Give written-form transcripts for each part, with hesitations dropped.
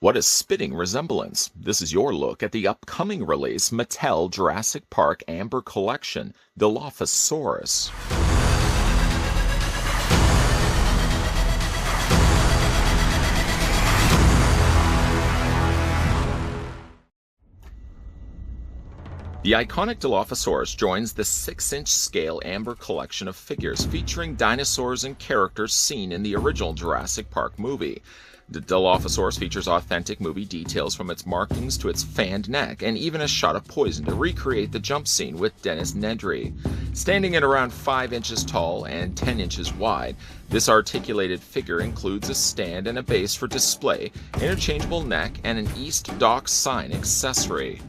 What a spitting resemblance. This is your look at the upcoming release Mattel Jurassic Park Amber Collection, Dilophosaurus. The iconic Dilophosaurus joins the 6-inch scale amber collection of figures featuring dinosaurs and characters seen in the original Jurassic Park movie. The Dilophosaurus features authentic movie details from its markings to its fanned neck, and even a shot of poison to recreate the jump scene with Dennis Nedry. Standing at around 5 inches tall and 10 inches wide, this articulated figure includes a stand and a base for display, interchangeable neck, and an East Dock sign accessory.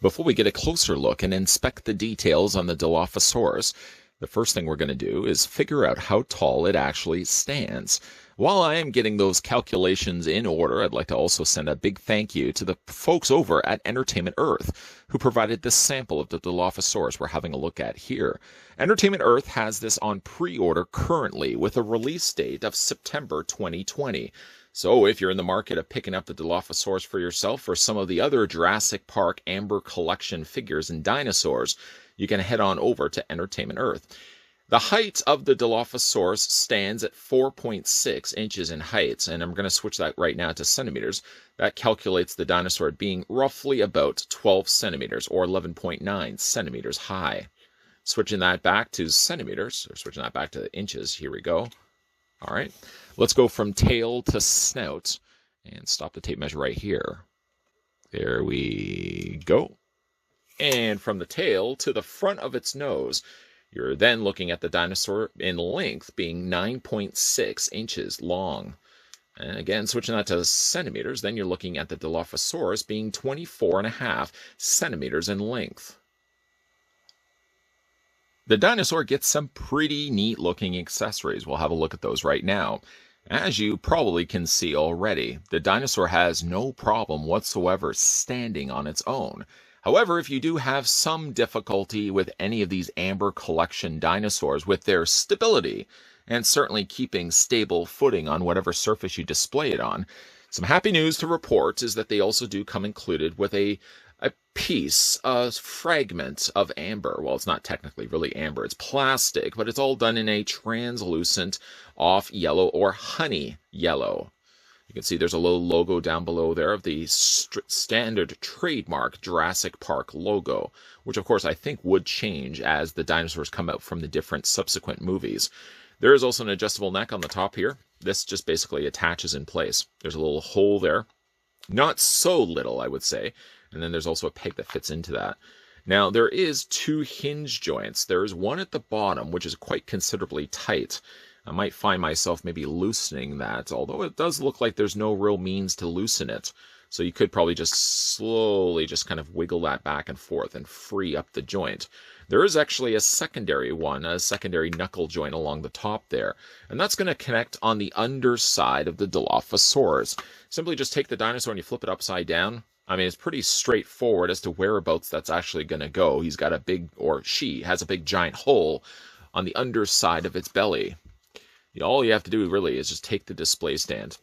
Before we get a closer look and inspect the details on the Dilophosaurus, the first thing we're going to do is figure out how tall it actually stands. While I am getting those calculations in order, I'd like to also send a big thank you to the folks over at Entertainment Earth who provided this sample of the Dilophosaurus we're having a look at here. Entertainment Earth has this on pre-order currently with a release date of September 2020. So if you're in the market of picking up the Dilophosaurus for yourself or some of the other Jurassic Park Amber Collection figures and dinosaurs, you can head on over to Entertainment Earth. The height of the Dilophosaurus stands at 4.6 inches in height, and I'm going to switch that right now to centimeters. That calculates the dinosaur being roughly about 12 centimeters or 11.9 centimeters high. Switching that back to centimeters, or switching that back to inches, here we go. All right, let's go from tail to snout and stop the tape measure right here. There we go. And from the tail to the front of its nose, you're then looking at the dinosaur in length being 9.6 inches long. And again, switching that to centimeters, then you're looking at the Dilophosaurus being 24.5 centimeters in length. The dinosaur gets some pretty neat looking accessories. We'll have a look at those right now. As you probably can see already, the dinosaur has no problem whatsoever standing on its own. However, if you do have some difficulty with any of these Amber Collection dinosaurs with their stability, and certainly keeping stable footing on whatever surface you display it on, some happy news to report is that they also do come included with a piece, a fragment of amber. Well, it's not technically really amber, it's plastic, but it's all done in a translucent off yellow or honey yellow. You can see there's a little logo down below there of the standard trademark Jurassic Park logo, which of course I think would change as the dinosaurs come out from the different subsequent movies. There is also an adjustable neck on the top here. This just basically attaches in place. There's a little hole there. Not so little, I would say. And then there's also a peg that fits into that. Now, there is 2 hinge joints. There is one at the bottom, which is quite considerably tight. I might find myself maybe loosening that, although it does look like there's no real means to loosen it. So you could probably just slowly just kind of wiggle that back and forth and free up the joint. There is actually a secondary one, a secondary knuckle joint along the top there. And that's going to connect on the underside of the Dilophosaurus. Simply just take the dinosaur and you flip it upside down. I mean, it's pretty straightforward as to whereabouts that's actually going to go. He's got a big, or she has a big giant hole on the underside of its belly. All you have to do really is just take the display stand.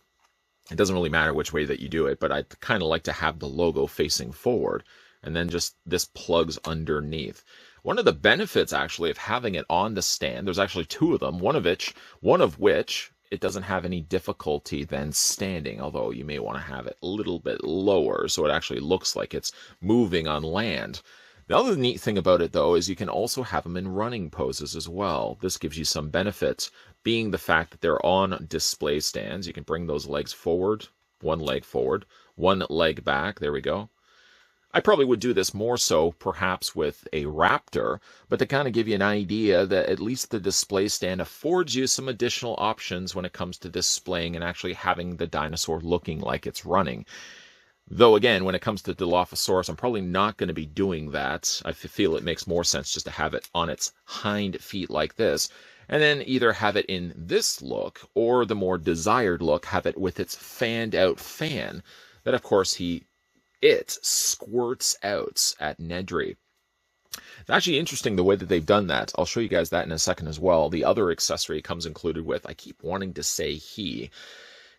It doesn't really matter which way that you do it, but I kind of like to have the logo facing forward, and then just this plugs underneath. One of the benefits actually of having it on the stand, there's actually 2 of them, one of which it doesn't have any difficulty then standing, although you may want to have it a little bit lower so it actually looks like it's moving on land. The other neat thing about it, though, is you can also have them in running poses as well. This gives you some benefits, being the fact that they're on display stands. You can bring those legs forward, one leg back. There we go. I probably would do this more so perhaps with a raptor, but to kind of give you an idea that at least the display stand affords you some additional options when it comes to displaying and actually having the dinosaur looking like it's running. Though again, when it comes to Dilophosaurus, I'm probably not going to be doing that. I feel it makes more sense just to have it on its hind feet like this, and then either have it in this look, or the more desired look, have it with its fanned out fan, that of course he it squirts out at Nedry. It's actually interesting the way that they've done that. I'll show you guys that in a second as well. The other accessory comes included with, I keep wanting to say he,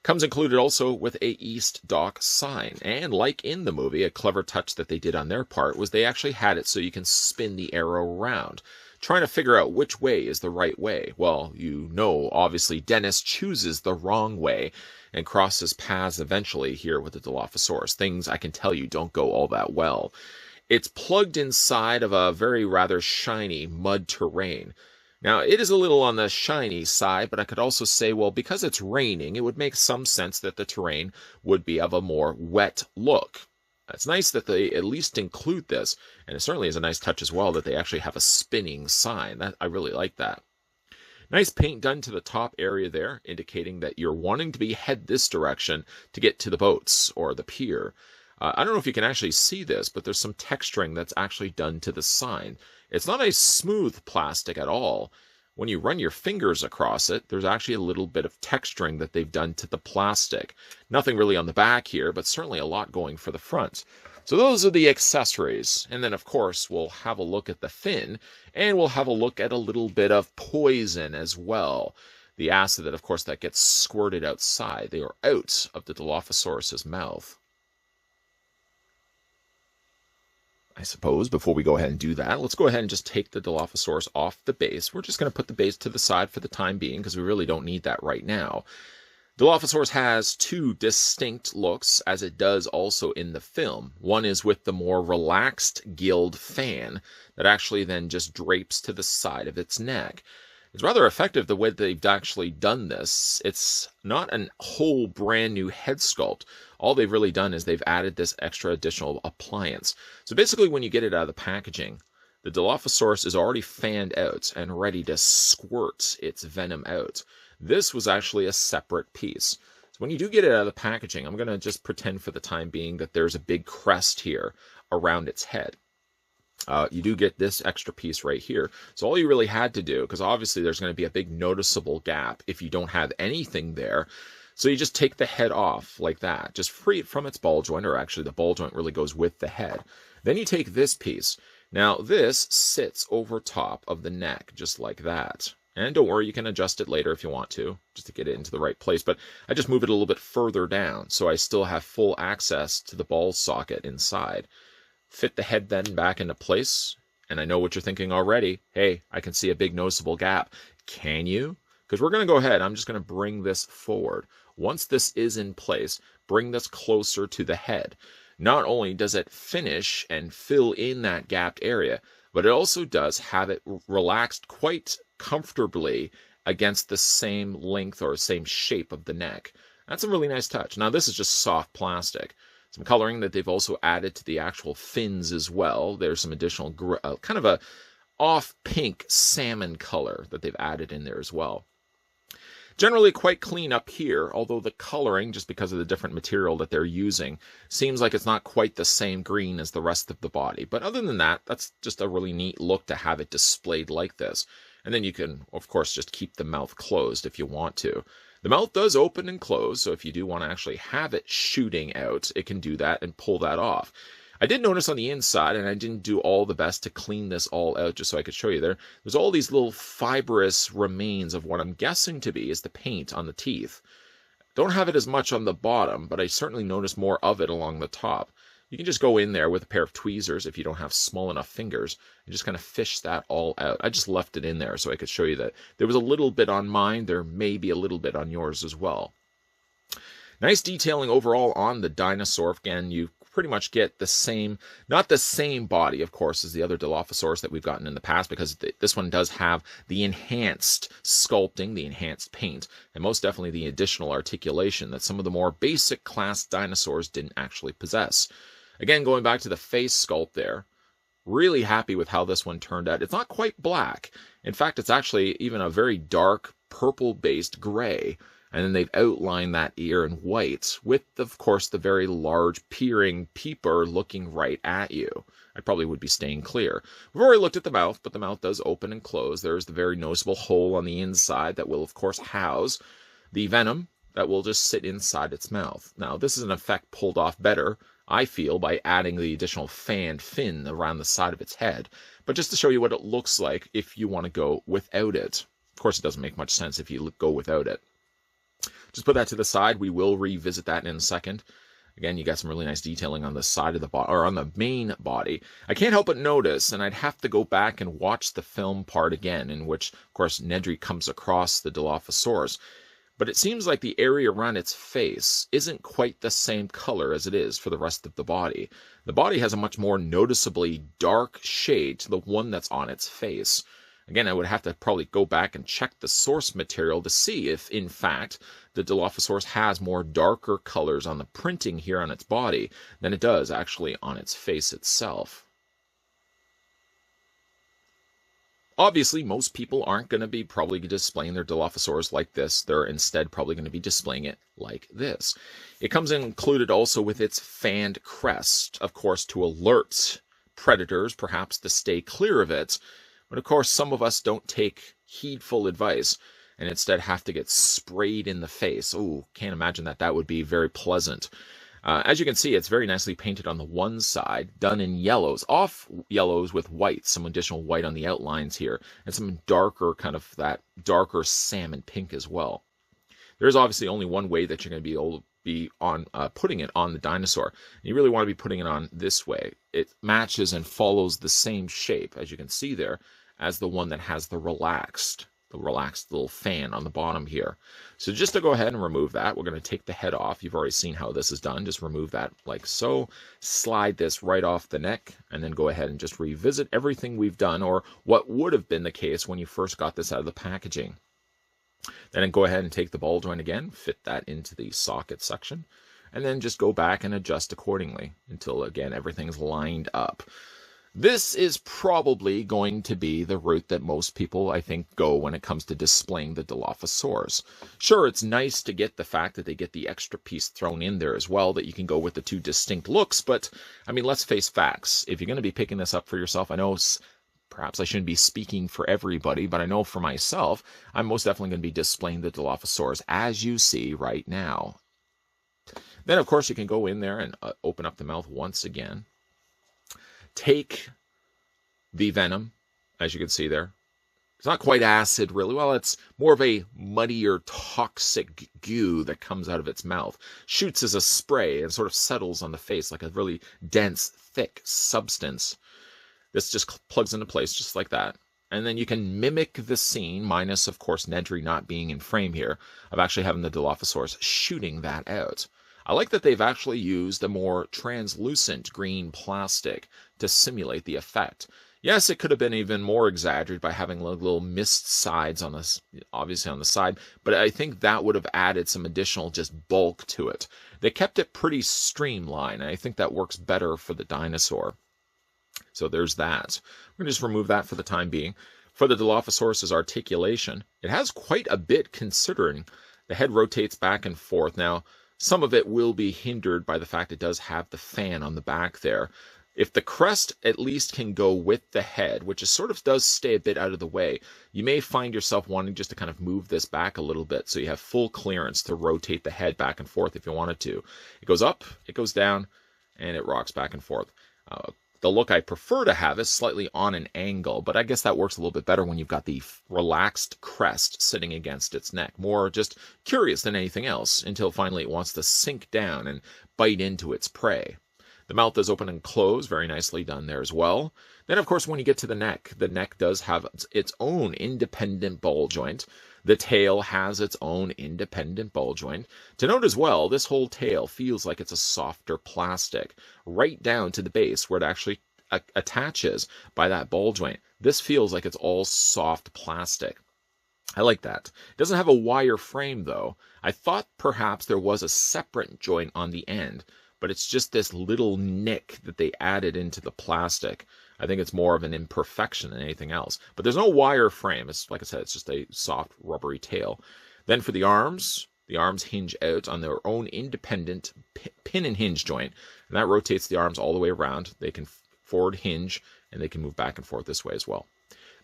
comes included also with a East Dock sign. And like in the movie, a clever touch that they did on their part was they actually had it so you can spin the arrow around, trying to figure out which way is the right way. Well, you know, obviously Dennis chooses the wrong way and crosses paths eventually here with the Dilophosaurus. Things I can tell you don't go all that well. It's plugged inside of a very rather shiny mud terrain. Now, it is a little on the shiny side, but I could also say, well, because it's raining, it would make some sense that the terrain would be of a more wet look. It's nice that they at least include this, and it certainly is a nice touch as well that they actually have a spinning sign. I really like that. Nice paint done to the top area there, indicating that you're wanting to head this direction to get to the boats or the pier. I don't know if you can actually see this, but there's some texturing that's actually done to the sign. It's not a smooth plastic at all. When you run your fingers across it, there's actually a little bit of texturing that they've done to the plastic. Nothing really on the back here, but certainly a lot going for the front. So those are the accessories. And then, of course, we'll have a look at the fin, and we'll have a look at a little bit of poison as well. The acid that, of course, that gets squirted outside. They are out of the Dilophosaurus's mouth. I suppose before we go ahead and do that, let's go ahead and just take the Dilophosaurus off the base. We're just going to put the base to the side for the time being because we really don't need that right now. Dilophosaurus has two distinct looks, as it does also in the film. One is with the more relaxed gilled fan that actually then just drapes to the side of its neck. It's rather effective the way they've actually done this. It's not a whole brand new head sculpt. All they've really done is they've added this extra additional appliance. So basically when you get it out of the packaging, the Dilophosaurus is already fanned out and ready to squirt its venom out. This was actually a separate piece. So when you do get it out of the packaging, I'm going to just pretend for the time being that there's a big crest here around its head. You do get this extra piece right here. So all you really had to do, because obviously there's going to be a big noticeable gap if you don't have anything there. So you just take the head off like that. Just free it from its ball joint, or actually the ball joint really goes with the head. Then you take this piece. Now this sits over top of the neck, just like that. And don't worry, you can adjust it later if you want to, just to get it into the right place. But I just move it a little bit further down, so I still have full access to the ball socket inside. Fit the head then back into place, and I know what you're thinking already. Hey, I can see a big noticeable gap. Can you? Because we're going to go ahead. I'm just going to bring this forward. Once this is in place, bring this closer to the head. Not only does it finish and fill in that gapped area, but it also does have it relaxed quite comfortably against the same length or same shape of the neck. That's a really nice touch. Now, this is just soft plastic. Some coloring that they've also added to the actual fins as well. There's some additional kind of a off pink salmon color that they've added in there as well. Generally quite clean up here, although the coloring, just because of the different material that they're using, seems like it's not quite the same green as the rest of the body. But other than that, that's just a really neat look to have it displayed like this. And then you can, of course, just keep the mouth closed if you want to. The mouth does open and close, so if you do want to actually have it shooting out, it can do that and pull that off. I did notice on the inside, and I didn't do all the best to clean this all out just so I could show you there's all these little fibrous remains of what I'm guessing to be is the paint on the teeth. Don't have it as much on the bottom, but I certainly noticed more of it along the top. You can just go in there with a pair of tweezers if you don't have small enough fingers and just kind of fish that all out. I just left it in there so I could show you that there was a little bit on mine. There may be a little bit on yours as well. Nice detailing overall on the dinosaur. Again, you pretty much get the same, not the same body, of course, as the other Dilophosaurus that we've gotten in the past, because this one does have the enhanced sculpting, the enhanced paint, and most definitely the additional articulation that some of the more basic class dinosaurs didn't actually possess. Again, going back to the face sculpt there, really happy with how this one turned out. It's not quite black. In fact, it's actually even a very dark purple-based gray. And then they've outlined that ear in white with, of course, the very large peering peeper looking right at you. I probably would be staying clear. We've already looked at the mouth, but the mouth does open and close. There's the very noticeable hole on the inside that will, of course, house the venom that will just sit inside its mouth. Now, this is an effect pulled off better I feel, by adding the additional fanned fin around the side of its head, but just to show you what it looks like if you want to go without it. Of course, it doesn't make much sense if you go without it. Just put that to the side. We will revisit that in a second. Again, you got some really nice detailing on the side of the body, or on the main body. I can't help but notice, and I'd have to go back and watch the film part again, in which, of course, Nedry comes across the Dilophosaurus. But it seems like the area around its face isn't quite the same color as it is for the rest of the body. The body has a much more noticeably dark shade to the one that's on its face. Again, I would have to probably go back and check the source material to see if, in fact, the Dilophosaurus has more darker colors on the printing here on its body than it does actually on its face itself. Obviously, most people aren't going to be probably displaying their Dilophosaurus like this. They're instead probably going to be displaying it like this. It comes included also with its fanned crest, of course, to alert predators perhaps to stay clear of it. But of course, some of us don't take heedful advice and instead have to get sprayed in the face. Oh, can't imagine that would be very pleasant. As you can see, it's very nicely painted on the one side, done in yellows, off yellows with white, some additional white on the outlines here, and some darker, kind of that darker salmon pink as well. There's obviously only one way that you're going to be able to be on putting it on the dinosaur. And you really want to be putting it on this way. It matches and follows the same shape, as you can see there, as the one that has the relaxed little fan on the bottom here. So just to go ahead and remove that, we're going to take the head off. You've already seen how this is done. Just remove that like so. Slide this right off the neck, and then go ahead and just revisit everything we've done, or what would have been the case when you first got this out of the packaging. Then go ahead and take the ball joint again, fit that into the socket section, and then just go back and adjust accordingly until, again, everything's lined up. This is probably going to be the route that most people, I think, go when it comes to displaying the Dilophosaurus. Sure, it's nice to get the fact that they get the extra piece thrown in there as well, that you can go with the two distinct looks, but, I mean, let's face facts. If you're going to be picking this up for yourself, I know perhaps I shouldn't be speaking for everybody, but I know for myself, I'm most definitely going to be displaying the Dilophosaurus as you see right now. Then, of course, you can go in there and open up the mouth once again. Take the venom, as you can see there. It's not quite acid, really. Well, it's more of a muddier, toxic goo that comes out of its mouth. Shoots as a spray and sort of settles on the face like a really dense, thick substance. This just plugs into place just like that. And then you can mimic the scene, minus, of course, Nedry not being in frame here, of actually having the Dilophosaurus shooting that out. I like that they've actually used a more translucent green plastic to simulate the effect. Yes, it could have been even more exaggerated by having little mist sides on this, obviously on the side, but I think that would have added some additional just bulk to it. They kept it pretty streamlined, and I think that works better for the dinosaur. So there's that. We're going to just remove that for the time being. For the Dilophosaurus's articulation, it has quite a bit considering the head rotates back and forth. Now, some of it will be hindered by the fact it does have the fan on the back there. If the crest at least can go with the head, which is sort of does stay a bit out of the way, you may find yourself wanting just to kind of move this back a little bit so you have full clearance to rotate the head back and forth if you wanted to. It goes up, it goes down, and it rocks back and forth. The look I prefer to have is slightly on an angle, but I guess that works a little bit better when you've got the relaxed crest sitting against its neck. More just curious than anything else, until finally it wants to sink down and bite into its prey. The mouth is open and closed, very nicely done there as well. Then, of course, when you get to the neck does have its own independent ball joint. The tail has its own independent ball joint. To note as well, this whole tail feels like it's a softer plastic, right down to the base where it actually attaches by that ball joint. This feels like it's all soft plastic. I like that. It doesn't have a wire frame, though. I thought perhaps there was a separate joint on the end, but it's just this little nick that they added into the plastic. I think it's more of an imperfection than anything else. But there's no wire frame. It's, like I said, it's just a soft, rubbery tail. Then for the arms hinge out on their own independent pin and hinge joint. And that rotates the arms all the way around. They can forward hinge, and they can move back and forth this way as well.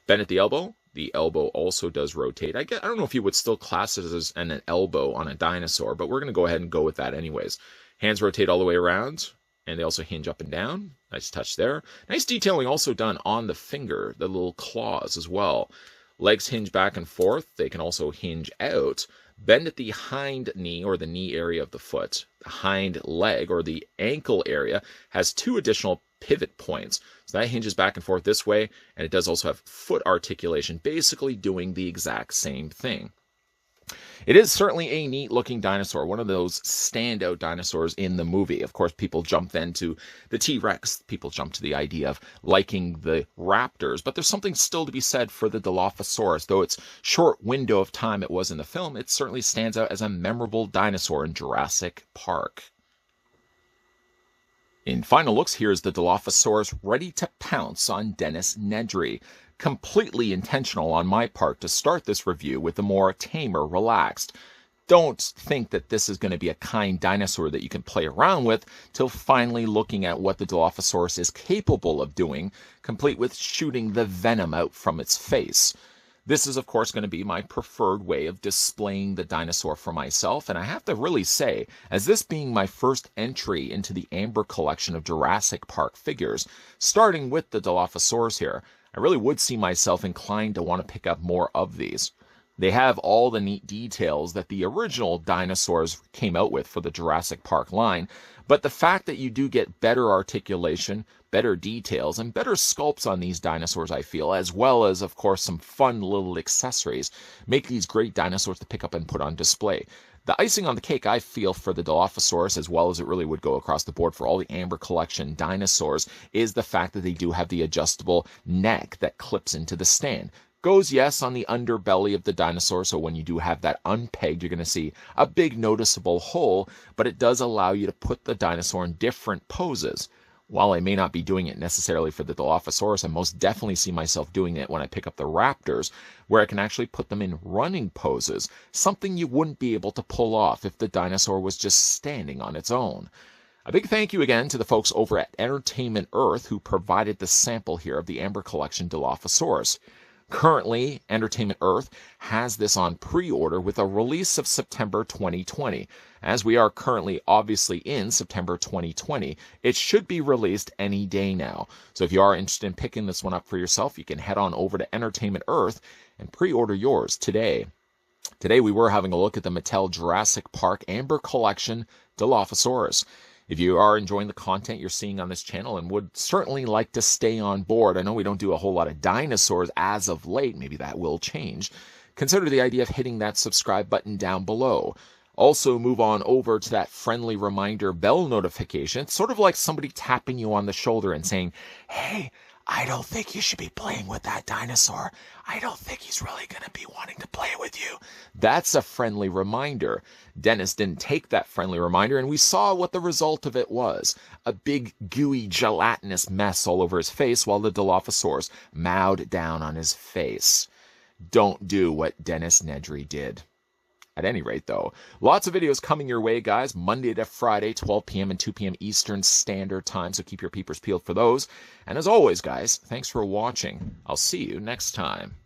Bend at the elbow also does rotate. I don't know if you would still class it as an elbow on a dinosaur, but we're going to go ahead and go with that anyways. Hands rotate all the way around. And they also hinge up and down. Nice touch there. Nice detailing also done on the finger, the little claws as well. Legs hinge back and forth. They can also hinge out. Bend at the hind knee or the knee area of the foot. The hind leg or the ankle area has 2 additional pivot points. So that hinges back and forth this way, and it does also have foot articulation, basically doing the exact same thing. It is certainly a neat looking dinosaur, one of those standout dinosaurs in the movie. Of course, people jump then to the T-Rex. People jump to the idea of liking the raptors, but there's something still to be said for the Dilophosaurus. Though its short window of time it was in the film, it certainly stands out as a memorable dinosaur in Jurassic Park. In final looks, here's the Dilophosaurus ready to pounce on Dennis Nedry. Completely intentional on my part to start this review with a more tamer, relaxed. Don't think that this is going to be a kind dinosaur that you can play around with till finally looking at what the Dilophosaurus is capable of doing, complete with shooting the venom out from its face. This is, of course, going to be my preferred way of displaying the dinosaur for myself, and I have to really say, as this being my first entry into the Amber collection of Jurassic Park figures, starting with the Dilophosaurus here, I really would see myself inclined to want to pick up more of these. They have all the neat details that the original dinosaurs came out with for the Jurassic Park line, but the fact that you do get better articulation, better details, and better sculpts on these dinosaurs, I feel, as well as, of course, some fun little accessories, make these great dinosaurs to pick up and put on display. The icing on the cake, I feel, for the Dilophosaurus, as well as it really would go across the board for all the Amber Collection dinosaurs, is the fact that they do have the adjustable neck that clips into the stand. Goes, yes, on the underbelly of the dinosaur, so when you do have that unpegged, you're going to see a big noticeable hole, but it does allow you to put the dinosaur in different poses. While I may not be doing it necessarily for the Dilophosaurus, I most definitely see myself doing it when I pick up the raptors, where I can actually put them in running poses, something you wouldn't be able to pull off if the dinosaur was just standing on its own. A big thank you again to the folks over at Entertainment Earth who provided the sample here of the Amber Collection Dilophosaurus. Currently, Entertainment Earth has this on pre-order with a release of September 2020. As we are currently obviously in September 2020, it should be released any day now. So if you are interested in picking this one up for yourself, you can head on over to Entertainment Earth and pre-order yours today. Today we were having a look at the Mattel Jurassic Park Amber Collection Dilophosaurus. If you are enjoying the content you're seeing on this channel and would certainly like to stay on board, I know we don't do a whole lot of dinosaurs as of late, maybe that will change, consider the idea of hitting that subscribe button down below. Also move on over to that friendly reminder bell notification. It's sort of like somebody tapping you on the shoulder and saying, hey, I don't think you should be playing with that dinosaur. I don't think he's really going to be wanting to play with you. That's a friendly reminder. Dennis didn't take that friendly reminder, and we saw what the result of it was. A big, gooey, gelatinous mess all over his face while the Dilophosaurus mowed down on his face. Don't do what Dennis Nedry did. At any rate, though, lots of videos coming your way, guys, Monday to Friday, 12 p.m. and 2 p.m. Eastern Standard Time, so keep your peepers peeled for those. And as always, guys, thanks for watching. I'll see you next time.